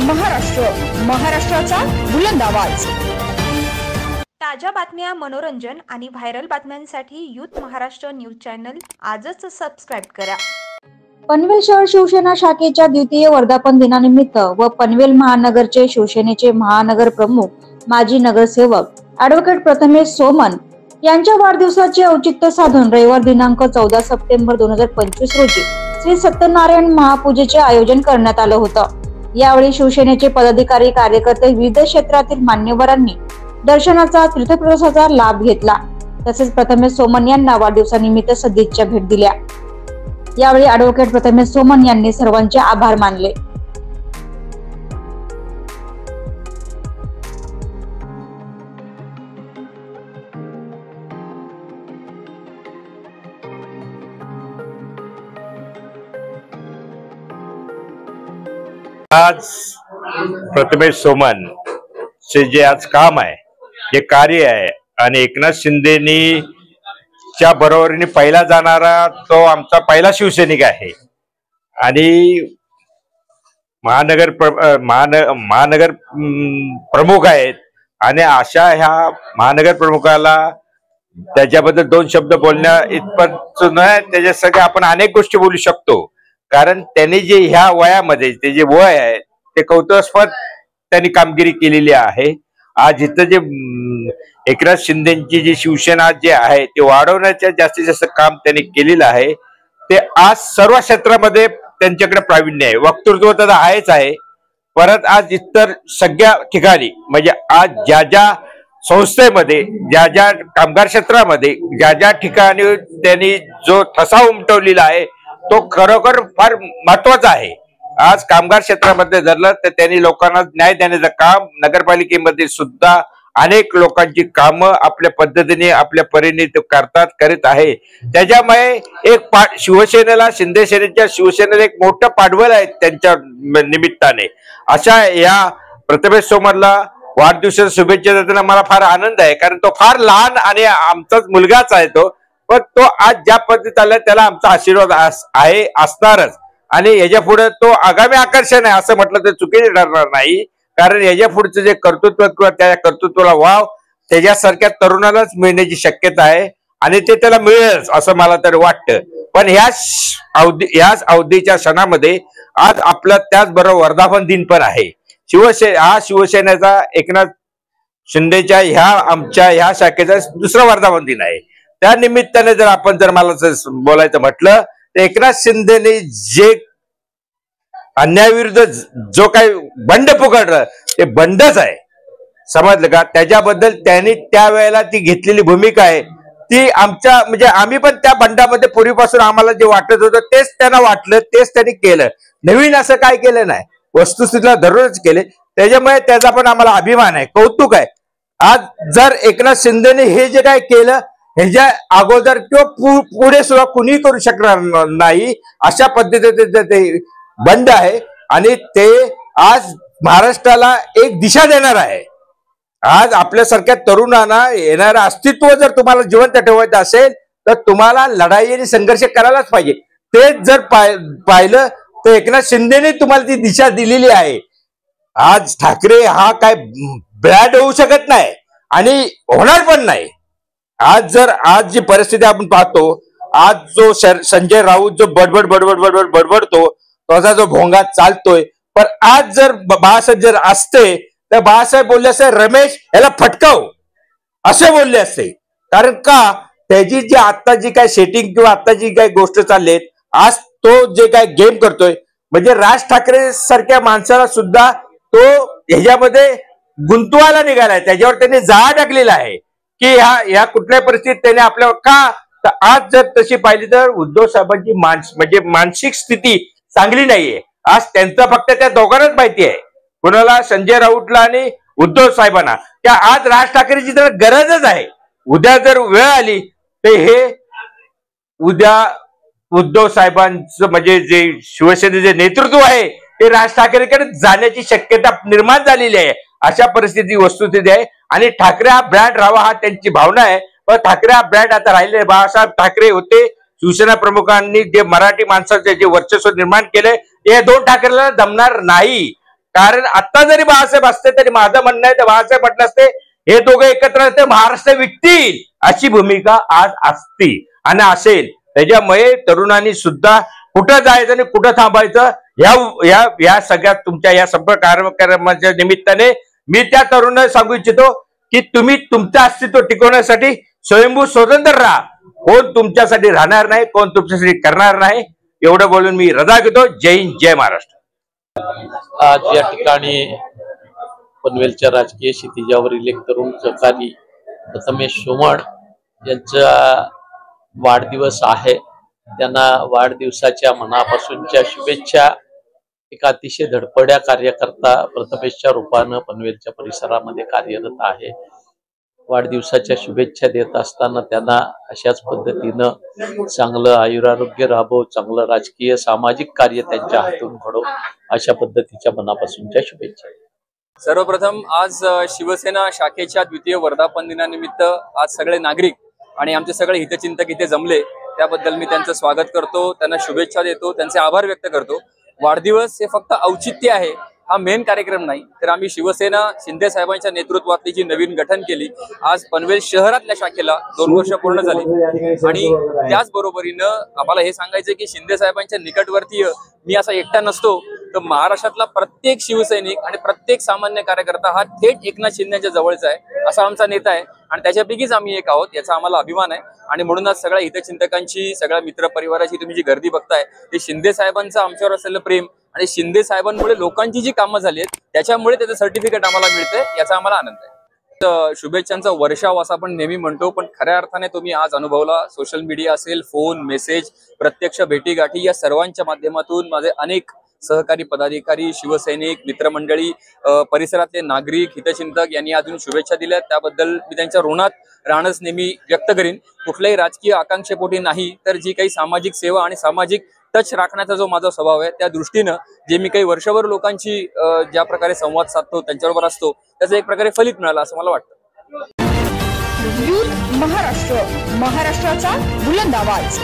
महाराष्ट्र, महाराष्ट्राचा बुलंद आवाज। ताज्या बातम्या, मनोरंजन आणि व्हायरल बातम्यांसाठी यूथ महाराष्ट्र न्यूज चॅनल आजच सबस्क्राइब करा। पनवेल शहर शिवसेना शाखेच्या द्वितीय वर्धापन दिनानिमित्त व पनवेल महानगरचे शिवसेनेचे महानगर प्रमुख माजी नगरसेवक ॲडव्होकेट प्रथमेश सोमन यांच्या वाढदिवसाचे औचित्य साधून रविवार दिनांक 14 सप्टेंबर 2025 रोजी श्री सत्यनारायण महापूजेचे आयोजन करण्यात आलं होतं। यावेळी शिवसेनेचे पदाधिकारी, कार्यकर्ते, विविध क्षेत्रातील मान्यवरांनी दर्शनाचा, तीर्थप्रसादाचा लाभ घेतला। तसेच प्रथमेश सोमन यांना वाढदिवसानिमित्त सदिच्छा भेट दिल्या। यावेळी ॲडव्होकेट प्रथमेश सोमन यांनी सर्वांचे आभार मानले। आज प्रथमेश सोमन चे जे आज काम आहे, जे कार्य आहे आणि एकनाथ शिंदेनी च्या बरोबरीने पहिला जाणारा तो आमचा पहिला शिवसैनिक आहे आणि महानगर प्रमुख आहेत आणि अशा ह्या महानगर प्रमुखाला त्याच्याबद्दल दोन शब्द बोलण्या इतपत नाही, त्याच्या सगळ्या आपण अनेक गोष्टी बोलू शकतो। कारण त्यांनी जे ह्या वयामध्ये ते जे वय आहे ते कौतुकास्पद त्यांनी कामगिरी केलेली आहे। आज इथं जे एकनाथ शिंदेची जी शिवसेना जे आहे ते वाढवण्याच्या जास्तीत जास्त काम त्यांनी केलेलं आहे। ते आज सर्व क्षेत्रामध्ये त्यांच्याकडे प्रावीण्य आहे, वक्तृत्व तर आहेच आहे, परत आज इतर सगळ्या ठिकाणी म्हणजे आज ज्या ज्या संस्थेमध्ये, ज्या ज्या कामगार क्षेत्रामध्ये, ज्या ज्या ठिकाणी त्यांनी जो ठसा उमटवलेला आहे तो खरोखर फार महत्वाचा आहे। आज कामगार क्षेत्रामध्ये धरलं तर त्यांनी लोकांना न्याय देण्याचं काम, नगरपालिकेमध्ये सुद्धा अनेक लोकांची कामं आपल्या पद्धतीने आपल्या परीने करीत आहे। त्याच्यामुळे एक शिवसेनेला, शिंदे सेनेच्या शिवसेनेला एक मोठं पाठबळ आहे त्यांच्या निमित्ताने। अशा या प्रथमेश सोमनला वाढदिवसाच्या शुभेच्छा देताना मला फार आनंद आहे, कारण तो फार लहान आणि आमचाच मुलगाच आहे तो, पण तो आज ज्या पद्धतीत आला त्याला आमचा आशीर्वाद आहे, असणारच। आणि याच्या पुढे तो आगामी आकर्षण आहे असं म्हटलं तर चुकीचे ठरणार नाही, कारण याच्या पुढचं जे कर्तृत्व किंवा त्या कर्तृत्वाला वाव त्याच्यासारख्या तरुणालाच मिळण्याची शक्यता आहे आणि ते त्याला मिळेलच असं मला तरी वाटतं। पण ह्याच अवधीच्या क्षणामध्ये आज आपला त्याचबरोबर वर्धापन दिन पण आहे। हा शिवसेनेचा एकनाथ शिंदेच्या आमच्या ह्या शाखेचा दुसरा वर्धापन दिन आहे। त्या निमित्ताने जर मला बोलायचं म्हटलं तर एकनाथ शिंदेने जे अन्यायाविरुद्ध जो काही बंड पुकारलं ते बंडच आहे, समजलं का? त्याच्याबद्दल त्यांनी त्यावेळेला ती घेतलेली भूमिका आहे ती आमच्या म्हणजे आम्ही पण त्या बंडामध्ये पूर्वीपासून आम्हाला जे वाटत होतं तेच त्यांना वाटलं, तेच त्यांनी केलं। नवीन असं काय केलं नाही, वस्तुस्थितीला धरूनच केले। त्याच्यामुळे त्याचा पण आम्हाला अभिमान आहे, कौतुक आहे। आज जर एकनाथ शिंदेने हे जे काय केलं ह्याच्या अगोदर किंवा पुढे सुद्धा कुणी करू शकणार नाही अशा पद्धतीचे ते बंड आहे आणि ते आज महाराष्ट्राला एक दिशा देणार आहे। आज आपल्यासारख्या तरुणांना येणारं अस्तित्व जर तुम्हाला जिवंत ठेवायचं असेल तर तुम्हाला लढाई आणि संघर्ष करायलाच पाहिजे। तेच जर पाहिलं तर एकनाथ शिंदेने तुम्हाला ती दिशा दिलेली आहे। आज ठाकरे हा काय ब्रॅड होऊ शकत नाही आणि होणार पण नाही। आज जी परिस्थिती आपण पाहतो, आज जो संजय राऊत जो बडबडतो त्याचा जो भोंगा चालतोय, पण आज जर बाळासाहेब जर असते तर बाळासाहेब बोलले असते रमेश याला फटकाव असे बोलले असते। कारण का त्याची जी आता जी काय सेटिंग किंवा आता जी काय गोष्ट चालली आज तो जे काय गेम करतोय म्हणजे राज ठाकरे सारख्या माणसाला सुद्धा तो ह्याच्यामध्ये गुंतवायला निघालाय, त्याच्यावर त्यांनी जाळा टाकलेला आहे की ह्या कुठल्या परिस्थितीत त्याने आपल्यावर का। तर आज जर तशी पाहिली तर उद्धव साहेबांची म्हणजे मानसिक स्थिती चांगली नाहीये। आज त्यांचं फक्त त्या दोघांनाच माहिती आहे, कुणाला, संजय राऊतला आणि उद्धव साहेबांना, त्या आज राज ठाकरेची तर गरजच आहे। उद्या जर वेळ आली तर हे उद्या उद्धव साहेबांचं म्हणजे जे शिवसेनेचे नेतृत्व आहे ते राज ठाकरेकडे जाण्याची शक्यता निर्माण झालेली आहे। अशा परिस्थिती वस्तुस्थिती आहे आणि ठाकरे हा ब्रँड राहावा हा त्यांची भावना आहे, पण ठाकरे हा ब्रँड आता राहिले। बाळासाहेब ठाकरे होते शिवसेना प्रमुखांनी जे मराठी माणसाचे जे वर्चस्व निर्माण केले हे दोन ठाकरेला जमणार नाही। कारण आता जरी बाळासाहेब असते तरी माझं म्हणणं आहे तर बाळासाहेब म्हटलं असते हे दोघे एकत्र असते महाराष्ट्र विकतील अशी भूमिका आज असती आणि असेल. त्याच्यामुळे तरुणांनी सुद्धा कुठं जायचं आणि कुठं थांबायचं या सगळ्या तुमच्या या संपर्क कार्यक्रमाच्या निमित्ताने मी त्या तरुणांना सांगू इच्छितो की तुम्ही तुमचं अस्तित्व टिकवण्यासाठी स्वयंभू स्वतंत्र राहा. कोण तुमच्यासाठी राहणार नाही, कोण तुमच्यासाठी करणार नाही. एवढं बोलून मी रजा घेतो. जय हिंद, जय महाराष्ट्र. आज या ठिकाणी पनवेलच्या राजकीय क्षितिजावरील एक तरुण सहकारी प्रथमेश सोमण यांचा वाढदिवस आहे. त्यांना वाढदिवसाच्या मनापासूनच्या शुभेच्छा. एक अतिशय धडपड्या कार्यकर्ता प्रथमेशच्या रूपानं पनवेलच्या परिसरामध्ये कार्यरत आहे. वाढदिवसाच्या शुभेच्छा देत असताना त्यांना अशाच पद्धतीनं चांगलं आयुरारोग्य राहावं, चांगलं राजकीय सामाजिक कार्य त्यांच्या हातून घडो अशा पद्धतीच्या मनापासूनच्या शुभेच्छा. सर्वप्रथम आज शिवसेना शाखेच्या द्वितीय वर्धापन दिनानिमित्त आज सगळे नागरिक आणि आमचे सगळे हितचिंतक इथे जमले, त्याबद्दल मी त्यांचं स्वागत करतो, त्यांना शुभेच्छा देतो, त्यांचे आभार व्यक्त करतो. वाढदिवस हे फक्त औचित्य आहे, हा मेन कार्यक्रम नाही. तर आम्ही शिवसेना शिंदे साहेबांच्या नेतृत्वातली जी नवीन गठन केली, आज पनवेल शहरातल्या शाखेला 2 वर्ष पूर्ण झाली आणि त्याचबरोबरीनं आम्हाला हे सांगायचं की शिंदे साहेबांच्या निकटवर्तीय मी असा एकटा नसतो, तर महाराष्ट्रातला प्रत्येक शिवसैनिक आणि प्रत्येक सामान्य कार्यकर्ता हा थेट एकनाथ शिंदेच्या जवळचा आहे, असा आमचा नेता आहे आणि त्याच्यापैकीच आम्ही एक आहोत, याचा आम्हाला अभिमान आहे. आणि म्हणूनच सगळ्या हितचिंतकांची, सगळ्या मित्र परिवाराची तुम्ही जी गर्दी बघताय ते शिंदे साहेबांचं आमच्यावर असलेलं प्रेम आणि शिंदे साहेबांमुळे लोकांची जी कामं झाली आहेत त्याच्यामुळे त्याचं सर्टिफिकेट आम्हाला मिळतंय, याचा आम्हाला आनंद आहे. तर शुभेच्छांचा वर्षाव असं आपण नेहमी म्हणतो, पण खऱ्या अर्थाने तुम्ही आज अनुभवला. सोशल मीडिया असेल, फोन, मेसेज, प्रत्यक्ष भेटीगाठी या सर्वांच्या माध्यमातून माझे अनेक सहकारी पदाधिकारी, शिवसैनिक, मित्रमंडळी, परिसरातले नागरिक, हितचिंतक यांनी अजून शुभेच्छा दिल्या. त्याबद्दल मी त्यांच्या ऋणात राहणंच नेहमी व्यक्त करीन. कुठल्याही राजकीय आकांक्षेपोटी नाही, तर जी काही सामाजिक सेवा आणि सामाजिक टच राखण्याचा जो माझा स्वभाव आहे त्या दृष्टीनं जे मी काही वर्षभर लोकांची ज्या प्रकारे संवाद साधतो, त्यांच्याबरोबर असतो, त्याचं एक प्रकारे फलित मिळालं असं मला वाटतं. महाराष्ट्र, महाराष्ट्राचा बुलंद आवाज.